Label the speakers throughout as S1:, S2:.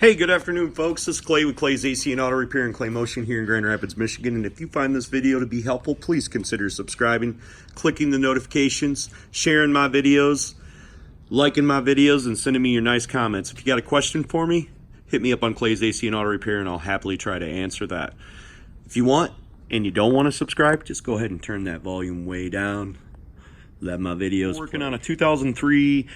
S1: Hey, good afternoon, folks. This is Clay with Clay's AC and Auto Repair in Clay Motion here in Grand Rapids, Michigan. And if you find this video to be helpful, please consider subscribing, clicking the notifications, sharing my videos, liking my videos, and sending me your nice comments. If you got a question for me, hit me up on Clay's AC and Auto Repair, and I'll happily try to answer that. If you want and you don't want to subscribe, just go ahead and turn that volume way down. Let my videos. Working on a 2003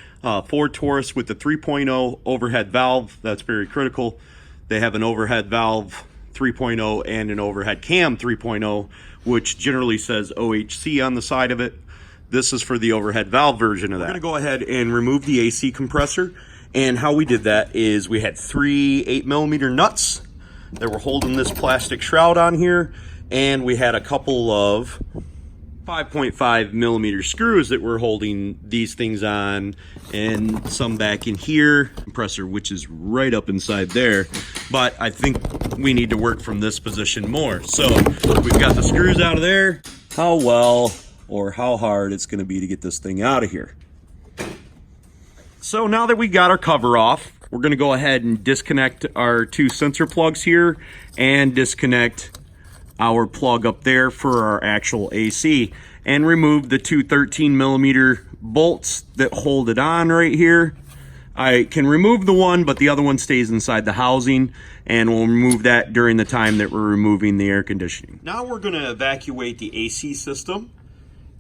S1: Ford Taurus with the 3.0 overhead valve. That's very critical. They have an overhead valve 3.0 and an overhead cam 3.0, which generally says OHC on the side of it. This is for the overhead valve version of that. We're going to go ahead and remove the AC compressor. And how we did that is we had three 8mm nuts that were holding this plastic shroud on here. And we had a couple of 5.5mm screws that were holding these things on, and some back in here, compressor, which is right up inside there. But I think we need to work from this position more. So we've got the screws out of there. How well or how hard it's going to be to get this thing out of here. So now that we got our cover off, we're going to go ahead and disconnect our two sensor plugs here and disconnect our plug up there for our actual AC, and remove the two 13mm bolts that hold it on right here. I can remove the one, but the other one stays inside the housing, and we'll remove that during the time that we're removing the air conditioning. Now we're going to evacuate the AC system,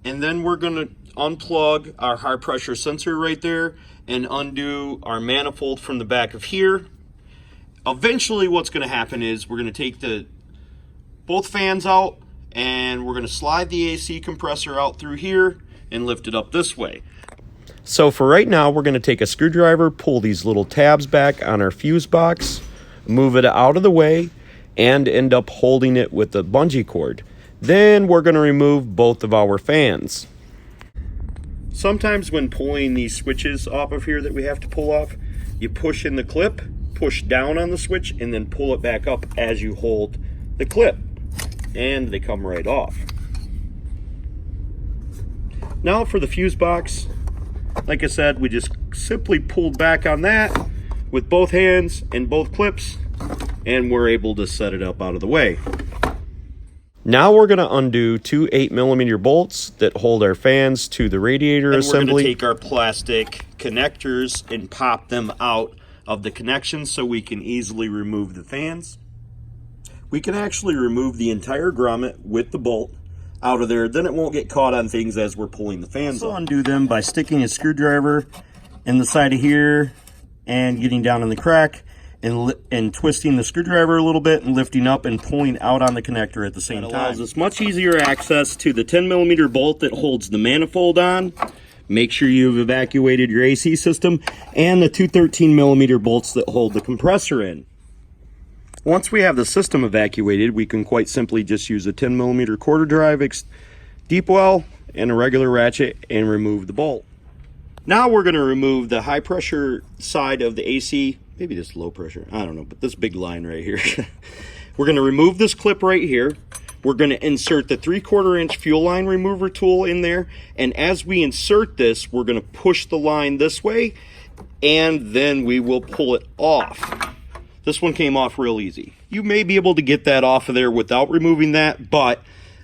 S1: and then we're going to unplug our high pressure sensor right there and undo our manifold from the back of here. Eventually what's going to happen is we're going to take both fans out, and we're going to slide the AC compressor out through here and lift it up this way. So for right now, we're going to take a screwdriver, pull these little tabs back on our fuse box, move it out of the way, and end up holding it with a bungee cord. Then we're going to remove both of our fans. Sometimes when pulling these switches off of here that we have to pull off, you push in the clip, push down on the switch, and then pull it back up as you hold the clip, and they come right off. Now for the fuse box, like I said, we just simply pulled back on that with both hands and both clips, and we're able to set it up out of the way. Now we're going to undo two 8mm bolts that hold our fans to the radiator assembly. We're going to take our plastic connectors and pop them out of the connection so we can easily remove the fans. We can actually remove the entire grommet with the bolt out of there, then it won't get caught on things as we're pulling the fans off. Undo them by sticking a screwdriver in the side of here and getting down in the crack and twisting the screwdriver a little bit and lifting up and pulling out on the connector at the same time. That allows us much easier access to the 10mm bolt that holds the manifold on. Make sure you've evacuated your AC system, and the two 13mm bolts that hold the compressor in. Once we have the system evacuated, we can quite simply just use a 10mm quarter drive deep well and a regular ratchet and remove the bolt. Now we're going to remove the high pressure side of the AC, maybe this low pressure, I don't know, but this big line right here. We're going to remove this clip right here. We're going to insert the 3/4 inch fuel line remover tool in there, and as we insert this, we're going to push the line this way, and then we will pull it off. This one came off real easy. You may be able to get that off of there without removing that, but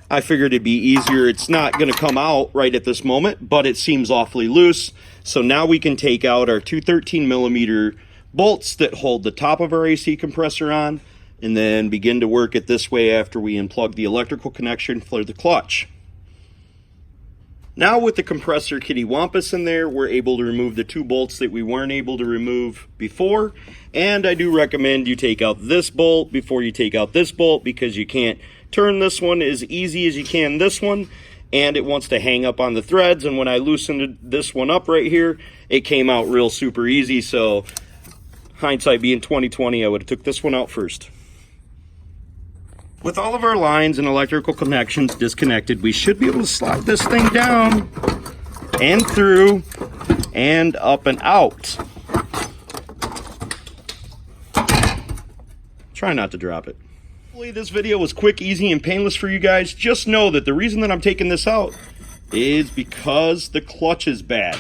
S1: I figured it'd be easier. It's not going to come out right at this moment, but it seems awfully loose. So now we can take out our two 13mm bolts that hold the top of our AC compressor on, and then begin to work it this way after we unplug the electrical connection for the clutch. Now with the compressor kittywampus in there, we're able to remove the two bolts that we weren't able to remove before. And I do recommend you take out this bolt before you take out this bolt, because you can't turn this one as easy as you can this one, and it wants to hang up on the threads. And when I loosened this one up right here, it came out real super easy. So hindsight being 20/20, I would have took this one out first. With all of our lines and electrical connections disconnected, we should be able to slide this thing down and through and up and out. Try not to drop it. Hopefully this video was quick, easy, and painless for you guys. Just know that the reason that I'm taking this out is because the clutch is bad.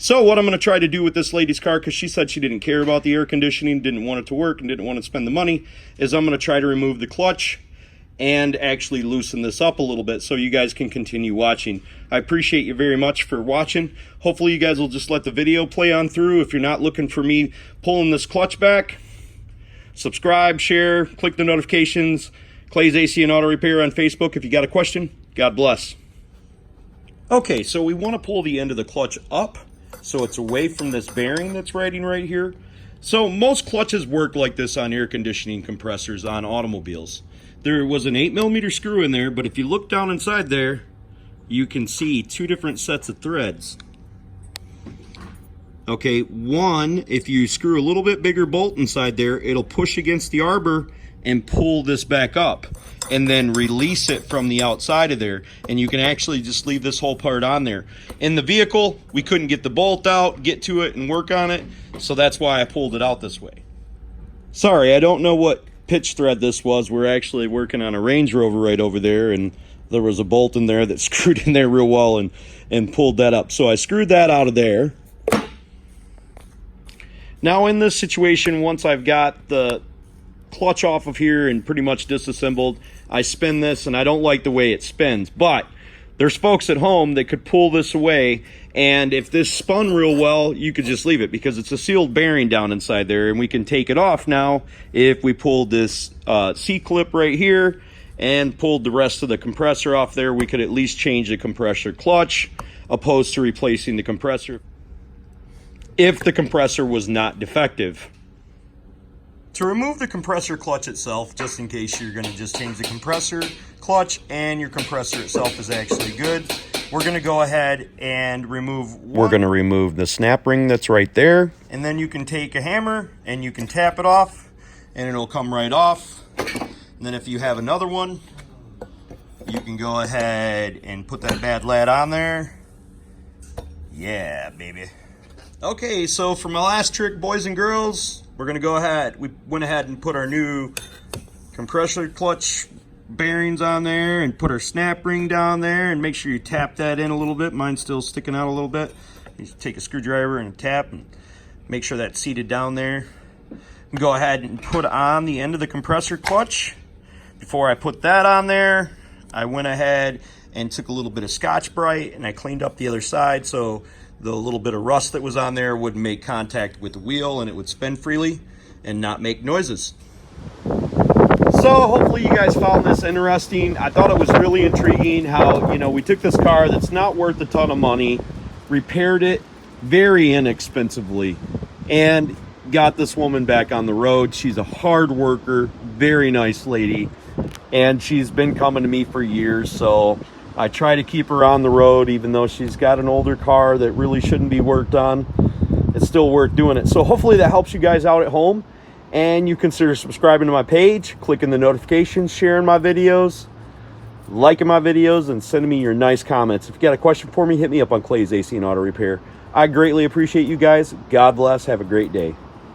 S1: So what I'm going to try to do with this lady's car, because she said she didn't care about the air conditioning, didn't want it to work, and didn't want to spend the money, is I'm going to try to remove the clutch and actually loosen this up a little bit so you guys can continue watching. I appreciate you very much for watching. Hopefully you guys will just let the video play on through. If you're not looking for me pulling this clutch back, subscribe, share, click the notifications. Clay's AC and Auto Repair on Facebook. If you got a question, God bless. Okay, so we want to pull the end of the clutch up so it's away from this bearing that's riding right here. So most clutches work like this on air conditioning compressors on automobiles. There was an 8mm screw in there, but if you look down inside there, you can see two different sets of threads. Okay, one, if you screw a little bit bigger bolt inside there, it'll push against the arbor and pull this back up and then release it from the outside of there, and you can actually just leave this whole part on there. In the vehicle, we couldn't get the bolt out, get to it and work on it, so that's why I pulled it out this way. Sorry, I don't know what pitch thread this was. We're actually working on a Range Rover right over there, and there was a bolt in there that screwed in there real well and pulled that up. So I screwed that out of there. Now in this situation, once I've got the clutch off of here and pretty much disassembled, I spin this, and I don't like the way it spins, but there's folks at home that could pull this away, and if this spun real well, you could just leave it because it's a sealed bearing down inside there, and we can take it off now if we pulled this C-clip right here and pulled the rest of the compressor off there. We could at least change the compressor clutch opposed to replacing the compressor if the compressor was not defective. To remove the compressor clutch itself, just in case you're going to just change the compressor clutch and your compressor itself is actually good, we're going to go ahead and remove one. We're going to remove the snap ring that's right there. And then you can take a hammer and you can tap it off and it'll come right off. And then if you have another one, you can go ahead and put that bad lad on there. Yeah, baby. Okay, so for my last trick, boys and girls, we're going to go ahead. We went ahead and put our new compressor clutch bearings on there and put our snap ring down there, and make sure you tap that in a little bit. Mine's still sticking out a little bit. You just take a screwdriver and tap and make sure that's seated down there. Go ahead and put on the end of the compressor clutch. Before I put that on there, I went ahead and took a little bit of Scotch-Brite and I cleaned up the other side so the little bit of rust that was on there wouldn't make contact with the wheel and it would spin freely and not make noises. So hopefully you guys found this interesting. I thought it was really intriguing how, you know, we took this car that's not worth a ton of money, repaired it very inexpensively, and got this woman back on the road. She's a hard worker, very nice lady, and she's been coming to me for years, so I try to keep her on the road even though she's got an older car that really shouldn't be worked on. It's still worth doing it. So hopefully that helps you guys out at home, and you consider subscribing to my page, clicking the notifications, sharing my videos, liking my videos, and sending me your nice comments. If you got a question for me, hit me up on Clay's AC and Auto Repair. I greatly appreciate you guys. God bless. Have a great day.